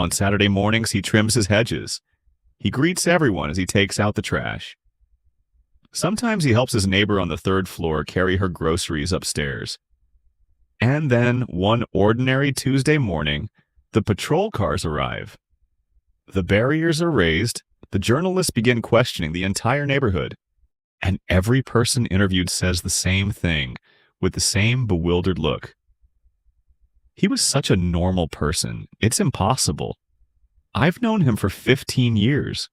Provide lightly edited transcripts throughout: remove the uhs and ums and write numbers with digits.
On Saturday mornings, he trims his hedges. He greets everyone as he takes out the trash. Sometimes he helps his neighbor on the third floor carry her groceries upstairs. And then, one ordinary Tuesday morning, the patrol cars arrive. The barriers are raised, the journalists begin questioning the entire neighborhood, and every person interviewed says the same thing, with the same bewildered look. He was such a normal person, it's impossible. I've known him for 15 years.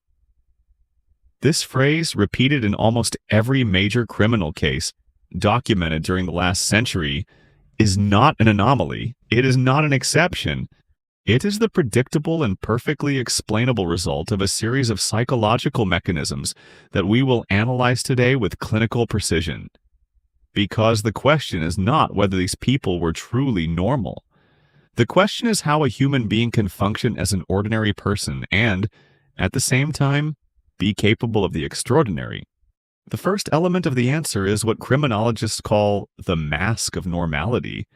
This phrase, repeated in almost every major criminal case documented during the last century, is not an anomaly. It is not an exception. It is the predictable and perfectly explainable result of a series of psychological mechanisms that we will analyze today with clinical precision. Because the question is not whether these people were truly normal. The question is how a human being can function as an ordinary person and, at the same time, be capable of the extraordinary. The first element of the answer is what criminologists call the mask of normality.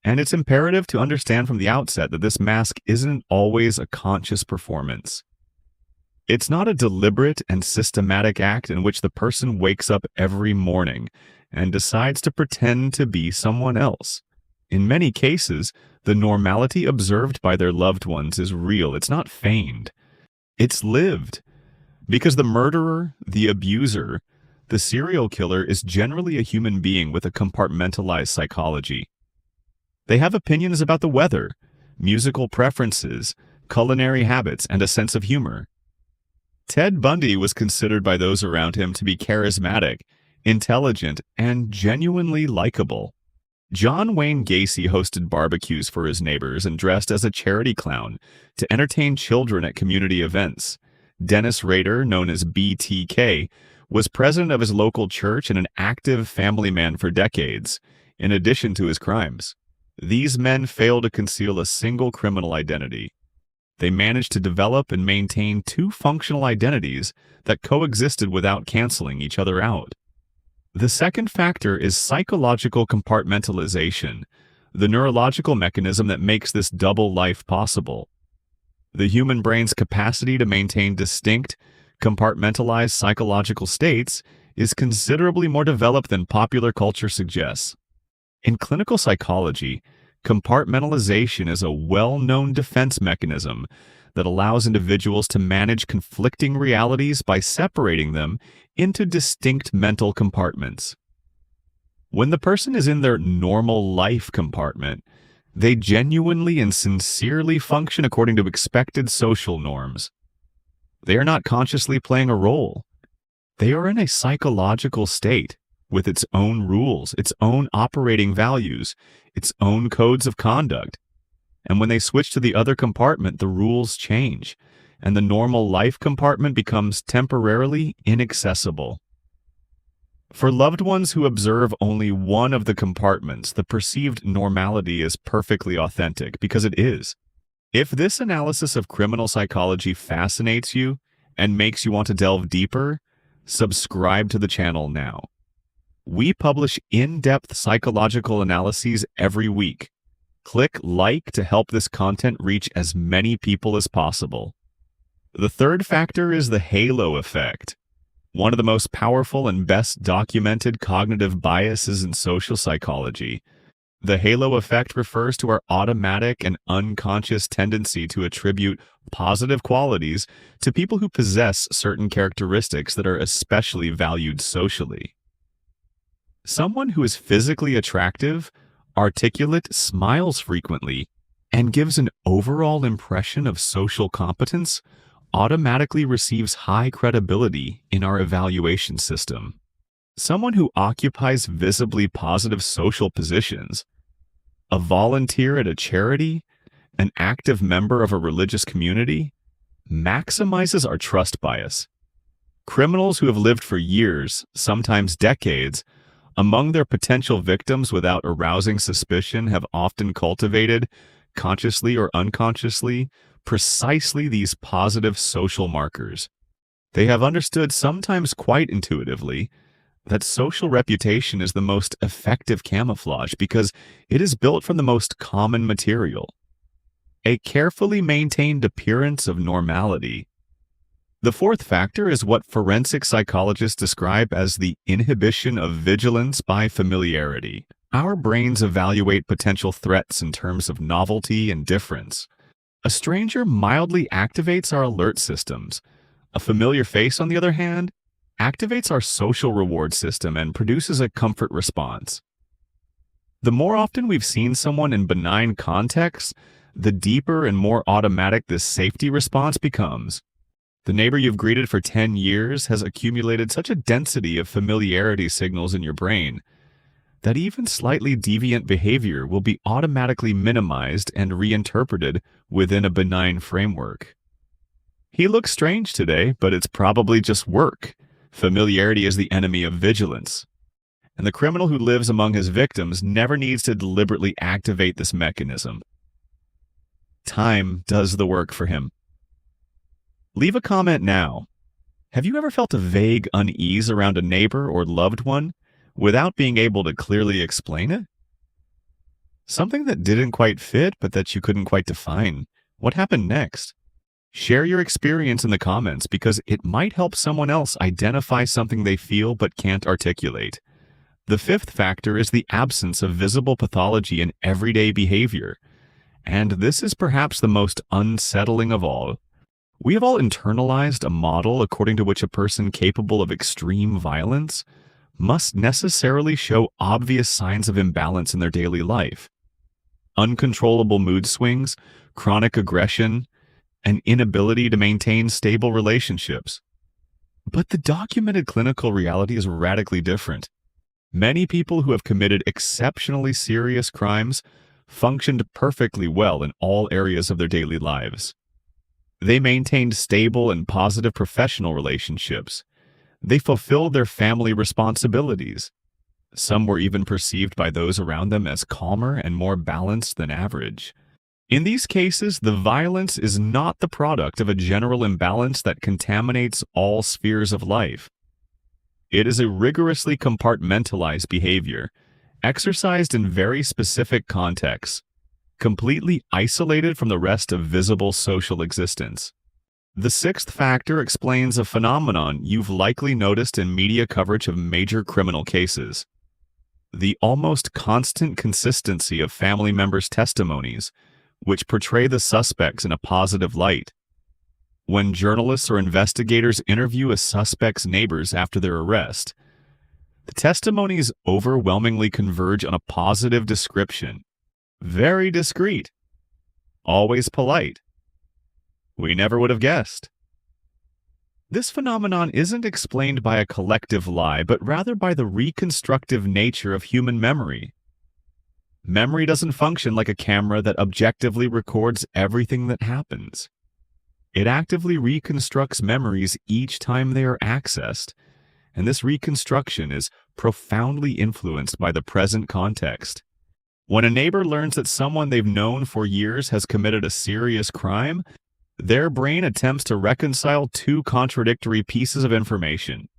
And it's imperative to understand from the outset that this mask isn't always a conscious performance. It's not a deliberate and systematic act in which the person wakes up every morning and decides to pretend to be someone else. In many cases, the normality observed by their loved ones is real. It's not feigned. It's lived. Because the murderer, the abuser, the serial killer is generally a human being with a compartmentalized psychology. They have opinions about the weather, musical preferences, culinary habits, and a sense of humor. Ted Bundy was considered by those around him to be charismatic, intelligent, and genuinely likable. John Wayne Gacy hosted barbecues for his neighbors and dressed as a charity clown to entertain children at community events. Dennis Rader, known as BTK, was president of his local church and an active family man for decades, in addition to his crimes. These men failed to conceal a single criminal identity. They managed to develop and maintain two functional identities that coexisted without canceling each other out. The second factor is psychological compartmentalization, the neurological mechanism that makes this double life possible. The human brain's capacity to maintain distinct, compartmentalized psychological states is considerably more developed than popular culture suggests. In clinical psychology, compartmentalization is a well-known defense mechanism that allows individuals to manage conflicting realities by separating them into distinct mental compartments. When the person is in their normal life compartment, they genuinely and sincerely function according to expected social norms. They are not consciously playing a role. They are in a psychological state with its own rules, its own operating values, its own codes of conduct. And when they switch to the other compartment, the rules change, and the normal life compartment becomes temporarily inaccessible. For loved ones who observe only one of the compartments, the perceived normality is perfectly authentic, because it is. If this analysis of criminal psychology fascinates you and makes you want to delve deeper, subscribe to the channel now. We publish in-depth psychological analyses every week. Click like to help this content reach as many people as possible. The third factor is the halo effect. One of the most powerful and best documented cognitive biases in social psychology. The halo effect refers to our automatic and unconscious tendency to attribute positive qualities to people who possess certain characteristics that are especially valued socially. Someone who is physically attractive, articulate, smiles frequently, and gives an overall impression of social competence automatically receives high credibility in our evaluation system. Someone who occupies visibly positive social positions, a volunteer at a charity, an active member of a religious community, maximizes our trust bias. Criminals who have lived for years, sometimes decades, among their potential victims without arousing suspicion have often cultivated, consciously or unconsciously, precisely these positive social markers. They have understood, sometimes quite intuitively, that social reputation is the most effective camouflage because it is built from the most common material. a carefully maintained appearance of normality. The fourth factor is what forensic psychologists describe as the inhibition of vigilance by familiarity. Our brains evaluate potential threats in terms of novelty and difference. A stranger mildly activates our alert systems. A familiar face, on the other hand, activates our social reward system and produces a comfort response. The more often we've seen someone in benign contexts, the deeper and more automatic this safety response becomes. The neighbor you've greeted for 10 years has accumulated such a density of familiarity signals in your brain that even slightly deviant behavior will be automatically minimized and reinterpreted within a benign framework. He looks strange today, but it's probably just work. Familiarity is the enemy of vigilance. And the criminal who lives among his victims never needs to deliberately activate this mechanism. Time does the work for him. Leave a comment now. Have you ever felt a vague unease around a neighbor or loved one without being able to clearly explain it? Something that didn't quite fit, but that you couldn't quite define. What happened next? Share your experience in the comments because it might help someone else identify something they feel but can't articulate. The fifth factor is the absence of visible pathology in everyday behavior. And this is perhaps the most unsettling of all. We have all internalized a model according to which a person capable of extreme violence must necessarily show obvious signs of imbalance in their daily life. Uncontrollable mood swings, chronic aggression, an inability to maintain stable relationships. But the documented clinical reality is radically different. Many people who have committed exceptionally serious crimes functioned perfectly well in all areas of their daily lives. They maintained stable and positive professional relationships. They fulfilled their family responsibilities. Some were even perceived by those around them as calmer and more balanced than average. In these cases, the violence is not the product of a general imbalance that contaminates all spheres of life. It is a rigorously compartmentalized behavior, exercised in very specific contexts, completely isolated from the rest of visible social existence. The sixth factor explains a phenomenon you've likely noticed in media coverage of major criminal cases: the almost constant consistency of family members' testimonies, which portray the suspects in a positive light. When journalists or investigators interview a suspect's neighbors after their arrest, the testimonies overwhelmingly converge on a positive description. Very discreet. Always polite. We never would have guessed. This phenomenon isn't explained by a collective lie, but rather by the reconstructive nature of human memory. Memory doesn't function like a camera that objectively records everything that happens. It actively reconstructs memories each time they are accessed, and this reconstruction is profoundly influenced by the present context. When a neighbor learns that someone they've known for years has committed a serious crime, their brain attempts to reconcile two contradictory pieces of information.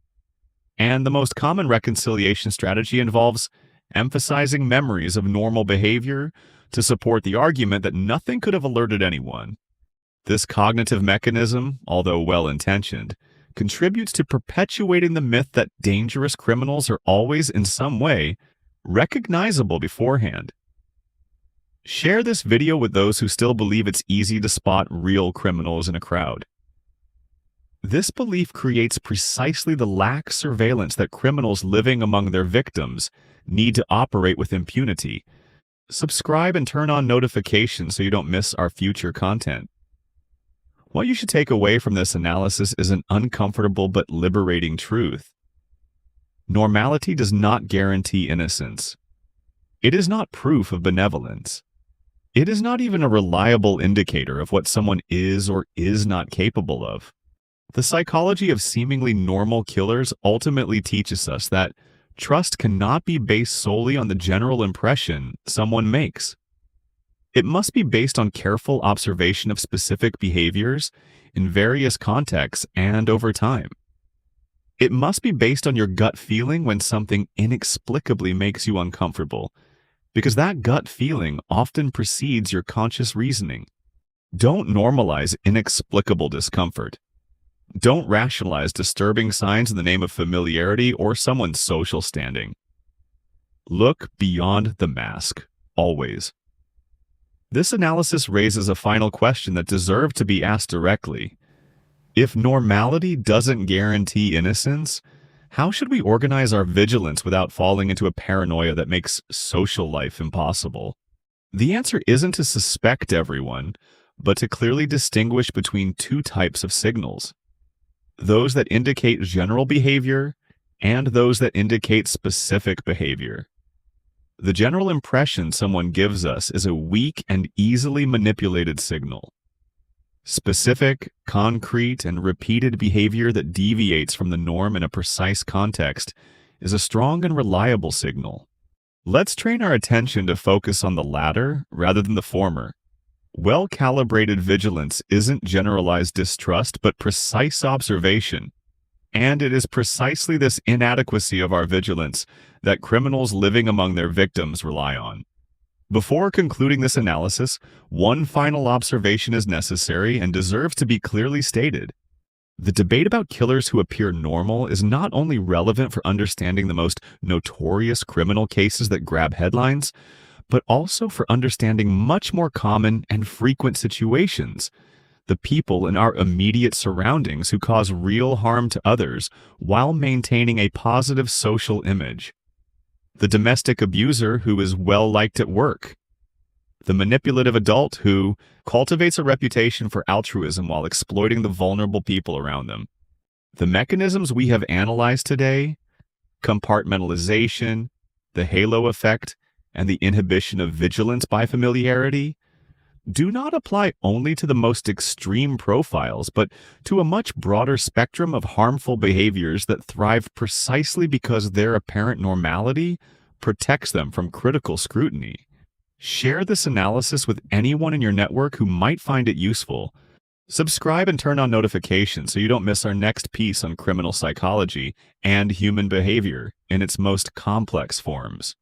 And the most common reconciliation strategy involves emphasizing memories of normal behavior to support the argument that nothing could have alerted anyone. This cognitive mechanism, although well-intentioned, contributes to perpetuating the myth that dangerous criminals are always in some way recognizable beforehand. Share this video with those who still believe it's easy to spot real criminals in a crowd. This belief creates precisely the lax surveillance that criminals living among their victims need to operate with impunity. Subscribe and turn on notifications so you don't miss our future content. What you should take away from this analysis is an uncomfortable but liberating truth. Normality does not guarantee innocence. It is not proof of benevolence. It is not even a reliable indicator of what someone is or is not capable of. The psychology of seemingly normal killers ultimately teaches us that trust cannot be based solely on the general impression someone makes. It must be based on careful observation of specific behaviors in various contexts and over time. It must be based on your gut feeling when something inexplicably makes you uncomfortable, because that gut feeling often precedes your conscious reasoning. Don't normalize inexplicable discomfort. Don't rationalize disturbing signs in the name of familiarity or someone's social standing. Look beyond the mask, always. This analysis raises a final question that deserves to be asked directly. If normality doesn't guarantee innocence, how should we organize our vigilance without falling into a paranoia that makes social life impossible? The answer isn't to suspect everyone, but to clearly distinguish between two types of signals: those that indicate general behavior and those that indicate specific behavior. The general impression someone gives us is a weak and easily manipulated signal. Specific, concrete, and repeated behavior that deviates from the norm in a precise context is a strong and reliable signal. Let's train our attention to focus on the latter rather than the former. Well-calibrated vigilance isn't generalized distrust, but precise observation. And it is precisely this inadequacy of our vigilance that criminals living among their victims rely on. Before concluding this analysis, one final observation is necessary and deserves to be clearly stated. The debate about killers who appear normal is not only relevant for understanding the most notorious criminal cases that grab headlines, but also for understanding much more common and frequent situations: the people in our immediate surroundings who cause real harm to others while maintaining a positive social image. The domestic abuser who is well-liked at work. The manipulative adult who cultivates a reputation for altruism while exploiting the vulnerable people around them. The mechanisms we have analyzed today, compartmentalization, the halo effect, and the inhibition of vigilance by familiarity, do not apply only to the most extreme profiles, but to a much broader spectrum of harmful behaviors that thrive precisely because their apparent normality protects them from critical scrutiny. Share this analysis with anyone in your network who might find it useful. Subscribe and turn on notifications so you don't miss our next piece on criminal psychology and human behavior in its most complex forms.